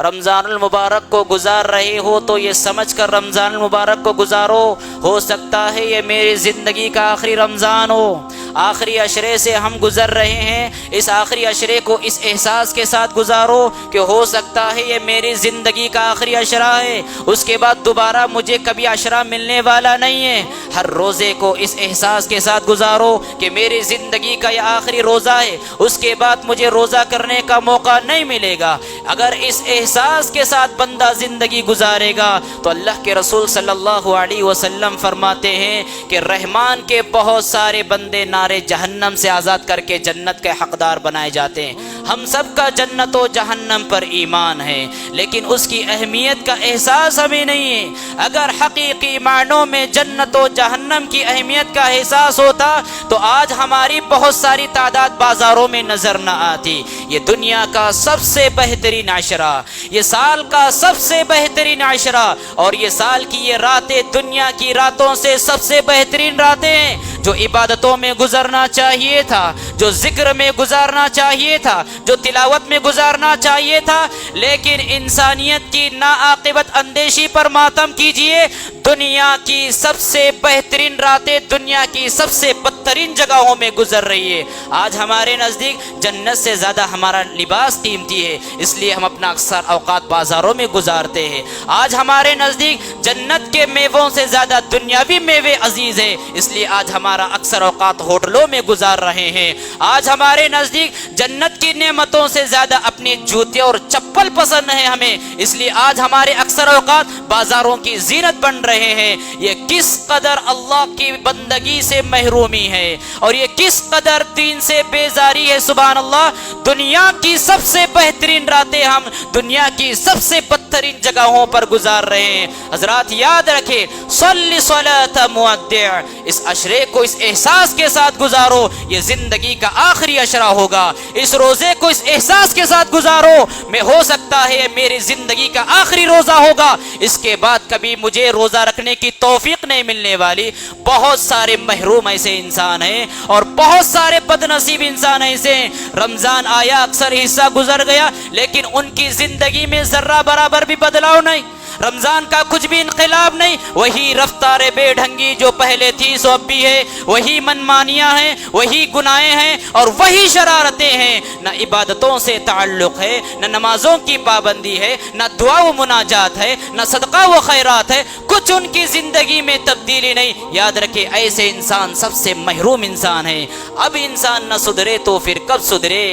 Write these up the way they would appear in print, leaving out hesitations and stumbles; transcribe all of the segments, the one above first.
رمضان المبارک کو گزار رہے ہو تو یہ سمجھ کر رمضان المبارک کو گزارو، ہو سکتا ہے یہ میری زندگی کا آخری رمضان ہو۔ آخری عشرے سے ہم گزر رہے ہیں، اس آخری عشرے کو اس احساس کے ساتھ گزارو کہ ہو سکتا ہے یہ میری زندگی کا آخری عشرہ ہے، اس کے بعد دوبارہ مجھے کبھی عشرہ ملنے والا نہیں ہے۔ ہر روزے کو اس احساس کے ساتھ گزارو کہ میری زندگی کا یہ آخری روزہ ہے، اس کے بعد مجھے روزہ کرنے کا موقع نہیں ملے گا۔ اگر اس احساس کے ساتھ بندہ زندگی گزارے گا تو اللہ کے رسول صلی اللہ علیہ وسلم فرماتے ہیں کہ رحمان کے بہت سارے بندے نارے جہنم سے آزاد کر کے جنت کے حقدار بنائے جاتے ہیں۔ ہم سب کا جنت و جہنم پر ایمان ہے، لیکن اس کی اہمیت کا احساس ہمیں نہیں ہے۔ اگر حقیقی معنوں میں جنت و جہنم کی اہمیت کا احساس ہوتا تو آج ہماری بہت ساری تعداد بازاروں میں نظر نہ آتی۔ یہ دنیا کا سب سے بہترین عشرہ، یہ سال کا سب سے بہترین عشرہ، اور یہ سال کی یہ راتیں دنیا کی راتوں سے سب سے بہترین راتیں ہیں، جو عبادتوں میں گزرنا چاہیے تھا، جو ذکر میں گزارنا چاہیے تھا، جو تلاوت میں گزارنا چاہیے تھا، لیکن انسانیت کی ناعاقبت اندیشی پر ماتم کیجئے۔ دنیا کی سب سے بہترین راتیں دنیا کی سب سے بدترین جگہوں میں گزر رہی ہے۔ آج ہمارے نزدیک جنت سے زیادہ ہمارا لباس قیمتی ہے، اس لیے ہم اپنا اکثر اوقات بازاروں میں گزارتے ہیں۔ آج ہمارے نزدیک جنت کے میووں سے زیادہ دنیاوی میوے عزیز ہے، اس لیے آج ہمارا اکثر اوقات ہوٹلوں میں گزار رہے ہیں۔ آج ہمارے نزدیک جنت کی نعمتوں سے زیادہ اپنے جوتے اور چپل پسند ہے ہمیں، اس لیے آج ہمارے اکثر اوقات بازاروں کی زینت بن رہے ہیں۔ یہ کس قدر اللہ کی بندگی سے محرومی ہے، اور یہ کس قدر دین سے بیزاری ہے۔ سبحان اللہ، دنیا کی سب سے بہترین راتیں ہم دنیا کی سب سے بدترین جگہوں پر گزار رہے ہیں۔ حضرات یاد رکھیں، صلی صلاۃ مودع، اس عشرے کو اس احساس کے ساتھ گزارو یہ زندگی کا آخری عشرہ ہوگا۔ اس روزے کو اس احساس کے ساتھ گزارو میں ہو سکتا ہے میری زندگی کا آخری روزہ ہوگا، اس کے بعد کبھی مجھے روزہ رکھنے کی توفیق نہیں ملنے والی۔ بہت سارے محروم ایسے انسان ہیں اور بہت سارے بد نصیب انسان ایسے ہیں، رمضان آیا اکثر حصہ گزر گیا لیکن ان کی زندگی میں ذرہ برابر بھی بدلاؤ نہیں، رمضان کا کچھ بھی انقلاب نہیں، وہی رفتار بے ڈھنگی جو پہلے تھی سو اب بھی ہے، وہی منمانیاں ہیں، وہی گناہیں ہیں اور وہی شرارتیں ہیں۔ نہ عبادتوں سے تعلق ہے، نہ نمازوں کی پابندی ہے، نہ دعا و مناجات ہے، نہ صدقہ و خیرات ہے، کچھ ان کی زندگی میں تبدیلی نہیں۔ یاد رکھے ایسے انسان سب سے محروم انسان ہے۔ اب انسان نہ سدھرے تو پھر کب سدھرے،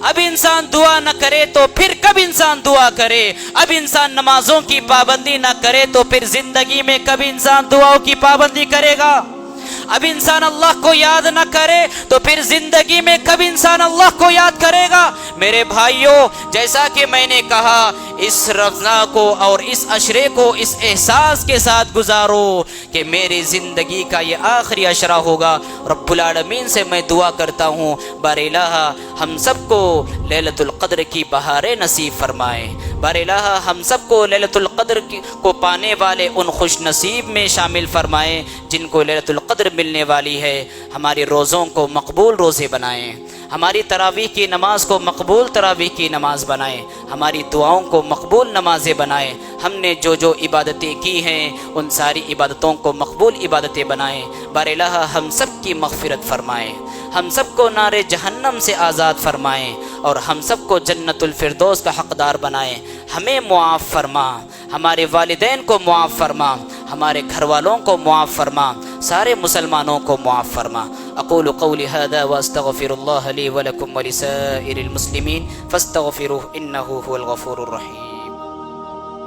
اب انسان دعا نہ کرے تو پھر کب انسان دعا کرے، اب انسان نمازوں کی پابندی نہ کرے تو پھر زندگی میں کب انسان دعاؤں کی پابندی کرے گا، اب انسان اللہ کو یاد نہ کرے تو پھر زندگی میں کب انسان اللہ کو یاد کرے گا۔ میرے بھائیوں، جیسا کہ میں نے کہا، اس رمضان کو اور اس عشرے کو اس احساس کے ساتھ گزارو کہ میری زندگی کا یہ آخری عشرہ ہوگا۔ رب العالمین سے میں دعا کرتا ہوں، بار الہ ہم سب کو لیلۃ القدر کی بہاریں نصیب فرمائے، بار الہ ہم سب کو لیلۃ القدر کو پانے والے ان خوش نصیب میں شامل فرمائے جن کو لیلۃ القدر ملنے والی ہے۔ ہمارے روزوں کو مقبول روزے بنائیں، ہماری تراویح کی نماز کو مقبول تراویح کی نماز بنائیں، ہماری دعاؤں کو مقبول نمازیں بنائیں، ہم نے جو جو عبادتیں کی ہیں ان ساری عبادتوں کو مقبول عبادتیں بنائیں۔ بار الہ ہم سب کی مغفرت فرمائیں، ہم سب کو نار جہنم سے آزاد فرمائیں اور ہم سب کو جنت الفردوس کا حقدار بنائیں۔ ہمیں معاف فرما، ہمارے والدین کو معاف فرما، ہمارے گھر والوں کو معاف فرما، سارے مسلمانوں کو معاف فرما۔ اقول قولی هذا واستغفر الله لي ولكم ولسائر المسلمين فاستغفروه انه هو الغفور الرحيم۔